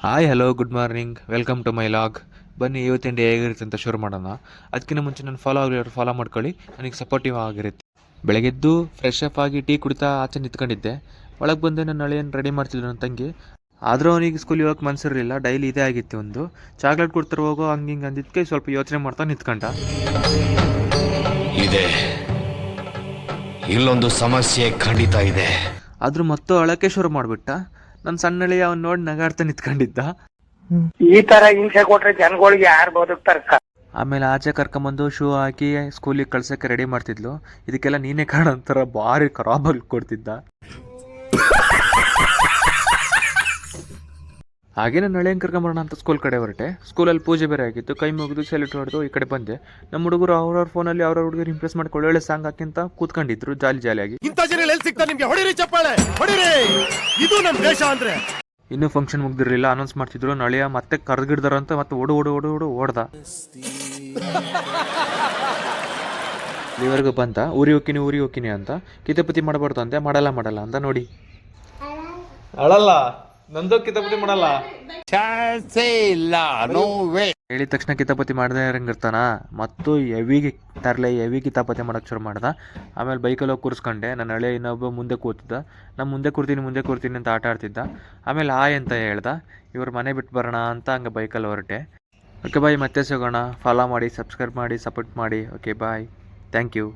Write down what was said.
Hi hello good morning welcome to my log. ಬನ್ನಿ ಇವತ್ತಿನ day ಹೇಗಿರುತ್ತೆ ಅಂತ ಶುರು ಮಾಡೋಣ. ಅದಕ್ಕಿಂತ ಮುಂಚೆ ನಾನು ಫಾಲೋ ಆಗಿರೋರು ಫಾಲೋ ಮಾಡ್ಕೊಳ್ಳಿ, ನನಗೆ ಸಪೋರ್ಟಿವ್ ಆಗಿರುತ್ತೆ. ಬೆಳಗ್ಗೆದ್ದು ಫ್ರೆಶ್ ಅಪ್ ಆಗಿ ಟೀ ಕುಡಿತಾ ಆಚೆ ನಿಂತ್ಕೊಂಡಿದ್ದೆ. ಒಳಗೆ ಬಂದೆ ನನ್ನ ಹಳೆಯನ್ನು ರೆಡಿ ಮಾಡ್ತಿದ್ಲು ನನ್ನ ತಂಗಿ. ಆದರೂ ಅವನಿಗೆ ಸ್ಕೂಲ್ ಹೋಗಕ್ಕೆ ಮನಸ್ಸಿರಲಿಲ್ಲ. ಡೈಲಿ ಇದೇ ಆಗಿತ್ತು ಒಂದು. ಚಾಕ್ಲೇಟ್ ಕೊಡ್ತಾರೆ ಹೋಗೋ ಹಂಗೆ ಹಿಂಗೆ ಅಂದಿದ್ದಕ್ಕೆ ಸ್ವಲ್ಪ ಯೋಚನೆ ಮಾಡ್ತಾ ನಿಂತ್ಕೊಂಡ. ಇದೆ, ಇಲ್ಲೊಂದು ಸಮಸ್ಯೆ ಖಂಡಿತ ಇದೆ. ಆದರೂ ಮತ್ತು ಅಳಕ್ಕೆ ಶುರು ಮಾಡಿಬಿಟ್ಟ. ನನ್ನ ಸಣ್ಣಳಿ ಅವನು ನೋಡಿ ನಗಾಡ್ತಾ ನಿಂತ್ಕೊಂಡಿದ್ದ. ಈ ತರ ಹಿಂಸೆ ಕೊಟ್ರೆ ಜನಗಳಿಗೆ ಯಾರು ಬದುಕ್ತಾರ? ಆಮೇಲೆ ಆಚೆ ಕರ್ಕೊಂಬಂದು ಶೂ ಹಾಕಿ ಸ್ಕೂಲಿಗೆ ಕಳ್ಸೋಕ್ಕೆ ರೆಡಿ ಮಾಡ್ತಿದ್ಲು. ಇದಕ್ಕೆಲ್ಲ ನೀನೇ ಕಾರಣ ಅಂತಾರ ಭಾರಿ ಖರಾಬಾಗಿ ಕೊಡ್ತಿದ್ದ. ಹಾಗೆ ನಾನು ಹಳೆಯಂಗೆ ಕರ್ಕೊಂಬರೋಣ ಅಂತ ಸ್ಕೂಲ್ ಕಡೆ ಹೊರಟೆ. ಸ್ಕೂಲಲ್ಲಿ ಪೂಜೆ ಬೇರೆ ಆಗಿತ್ತು. ಕೈ ಮುಗಿದು ಸೆಲೆಕ್ಟ್ ಹೊಡೆದು ಈ ಕಡೆ ಬಂದೆ. ನಮ್ಮ ಹುಡುಗರು ಅವ್ರವ್ರ ಫೋನಲ್ಲಿ ಅವ್ರವ್ರ ಹುಡುಗರು ಇಂಪ್ರೆಸ್ ಮಾಡ್ಕೊಂಡು ಒಳ್ಳೆ ಸಾಂಗ್ ಹಾಕಿಂತ ಕೂತ್ಕೊಂಡಿದ್ರು ಜಾಲಿಯಾಗಿ. ಇನ್ನೂ ಫಂಕ್ಷನ್ ಮುಗ್ದಿರಲಿಲ್ಲ, ಅನೌನ್ಸ್ ಮಾಡ್ತಿದ್ರು. ನಳಿಯ ಮತ್ತೆ ಕರೆದಿಡ್ದಾರಂತ ಮತ್ತೆ ಓಡ್ದ. ಇಲ್ಲಿವರೆಗೂ ಬಂತ ಊರಿ ಹೋಗ್ತೀನಿ ಅಂತ. ಕಿತಾಪತಿ ಮಾಡಬಾರ್ದು ಅಂತೆ. ಮಾಡಲ್ಲ ಅಂತ ನೋಡಿ. ಅಳಲ್ಲ, ನಂದು ಕಿತಾಪತಿ ಮಾಡಲ್ಲ ಹೇಳಿದ ತಕ್ಷಣ ಕಿತಾಪತಿ ಮಾಡದೆ ಇರಂಗಿರ್ತಾನ. ಮತ್ತು ಹೆವಿ ಕಿತಾಪತಿ ಮಾಡಕ್ಕೆ ಶುರು ಮಾಡ್ದ. ಆಮೇಲೆ ಬೈಕಲ್ಲಿ ಹೋಗಿ ಕೂರಿಸ್ಕೊಂಡೆ. ನನ್ನ ಹಳೆ ಇನ್ನೊಬ್ಬ ಮುಂದೆ ಕೂತಿದ್ದ. ನಾನು ಮುಂದೆ ಕೂರ್ತೀನಿ ಅಂತ ಆಟ ಆಡ್ತಿದ್ದ. ಆಮೇಲೆ ಅಂತ ಹೇಳ್ದ. ಇವ್ರ ಮನೆ ಬಿಟ್ಟು ಬರೋಣ ಅಂತ ಹಂಗೆ ಬೈಕಲ್ಲಿ ಹೊರಟೆ. ಓಕೆ ಬಾಯ್, ಮತ್ತೆ ಸಿಗೋಣ. ಫಾಲೋ ಮಾಡಿ, ಸಬ್ಸ್ಕ್ರೈಬ್ ಮಾಡಿ, ಸಪೋರ್ಟ್ ಮಾಡಿ. Okay bye, thank you.